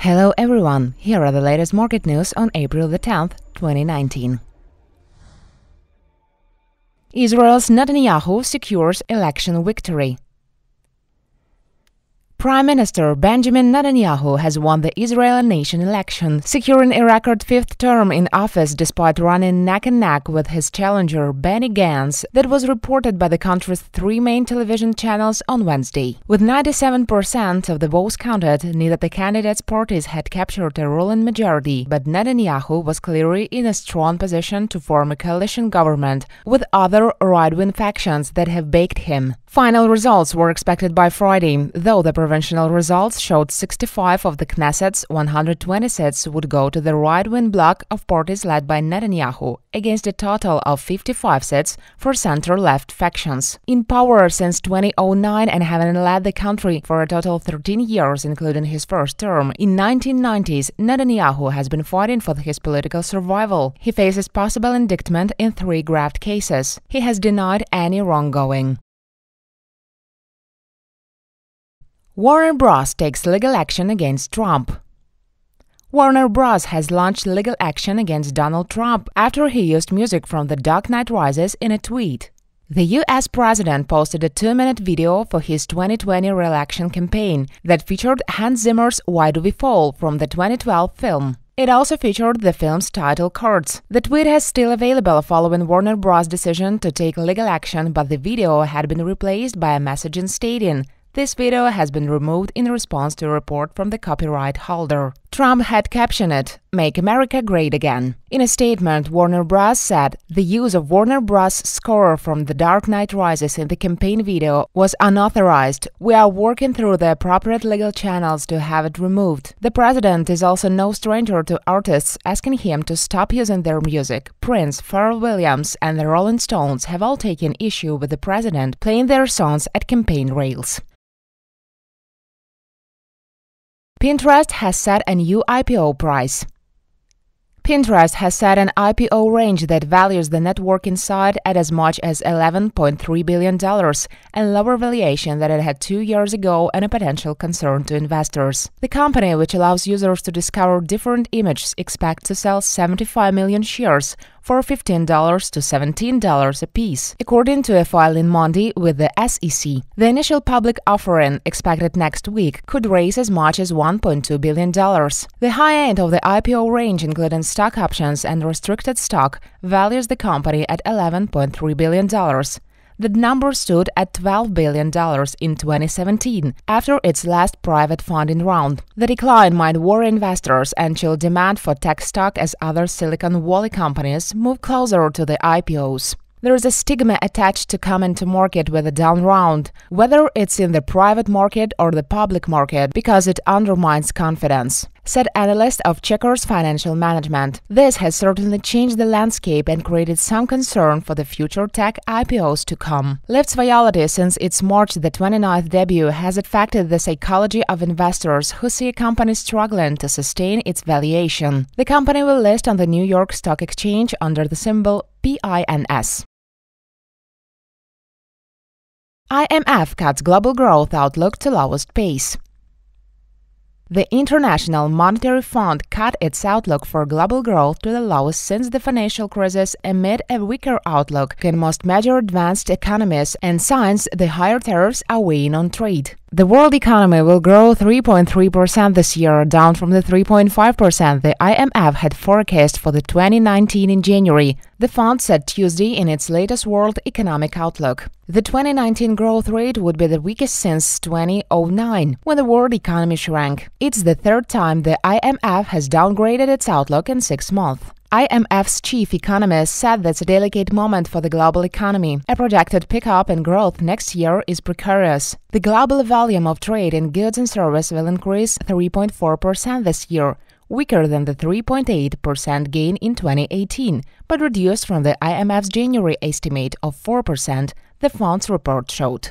Hello everyone, here are the latest market news on April the 10th, 2019. Israel's Netanyahu secures election victory. Prime Minister Benjamin Netanyahu has won the Israeli nation election, securing a record fifth term in office despite running neck and neck with his challenger Benny Gantz. That was reported by the country's three main television channels on Wednesday. With 97% of the votes counted, neither the candidates' parties had captured a ruling majority, but Netanyahu was clearly in a strong position to form a coalition government with other right-wing factions that have backed him. Final results were expected by Friday, though the provincial results showed 65 of the Knesset's 120 seats would go to the right-wing bloc of parties led by Netanyahu, against a total of 55 seats for center-left factions. In power since 2009 and having led the country for a total of 13 years, including his first term in 1990s, Netanyahu has been fighting for his political survival. He faces possible indictment in 3 graft cases. He has denied any wrongdoing. Warner Bros. Takes legal action against Trump. Warner Bros. Has launched legal action against Donald Trump after he used music from The Dark Knight Rises in a tweet. The U.S. president posted a 2-minute video for his 2020 re-election campaign that featured Hans Zimmer's Why Do We Fall from the 2012 film. It also featured the film's title cards. The tweet is still available following Warner Bros.' decision to take legal action, but the video had been replaced by a message stating, "This video has been removed in response to a report from the copyright holder." Trump had captioned it, "Make America Great Again." In a statement, Warner Bros. Said the use of Warner Bros. Score from The Dark Knight Rises in the campaign video was unauthorized. "We are working through the appropriate legal channels to have it removed." The president is also no stranger to artists asking him to stop using their music. Prince, Pharrell Williams, and the Rolling Stones have all taken issue with the president playing their songs at campaign rails. Pinterest has set a new IPO price. Pinterest has set an IPO range that values the networking site at as much as $11.3 billion, a lower valuation than it had 2 years ago and a potential concern to investors. The company, which allows users to discover different images, expects to sell 75 million shares for $15 to $17 apiece, according to a filing Monday with the SEC. The initial public offering, expected next week, could raise as much as $1.2 billion. The high end of the IPO range, including stock options and restricted stock, values the company at $11.3 billion. The number stood at $12 billion in 2017, after its last private funding round. The decline might worry investors and chill demand for tech stock as other Silicon Valley companies move closer to the IPOs. There is a stigma attached to coming to market with a down round, whether it's in the private market or the public market, because it undermines confidence, said analyst of Checkers Financial Management. This has certainly changed the landscape and created some concern for the future tech IPOs to come. Lyft's vitality since its March the 29th debut has affected the psychology of investors who see a company struggling to sustain its valuation. The company will list on the New York Stock Exchange under the symbol PINS. IMF cuts global growth outlook to lowest pace. The International Monetary Fund cut its outlook for global growth to the lowest since the financial crisis amid a weaker outlook in most major advanced economies and signs the higher tariffs are weighing on trade. The world economy will grow 3.3% this year, down from the 3.5% the IMF had forecast for the 2019 in January, the fund said Tuesday in its latest World Economic Outlook. The 2019 growth rate would be the weakest since 2009, when the world economy shrank. It's the third time the IMF has downgraded its outlook in 6 months. IMF's chief economist said that's a delicate moment for the global economy. A projected pickup in growth next year is precarious. The global volume of trade in goods and services will increase 3.4% this year, weaker than the 3.8% gain in 2018, but reduced from the IMF's January estimate of 4%, the fund's report showed.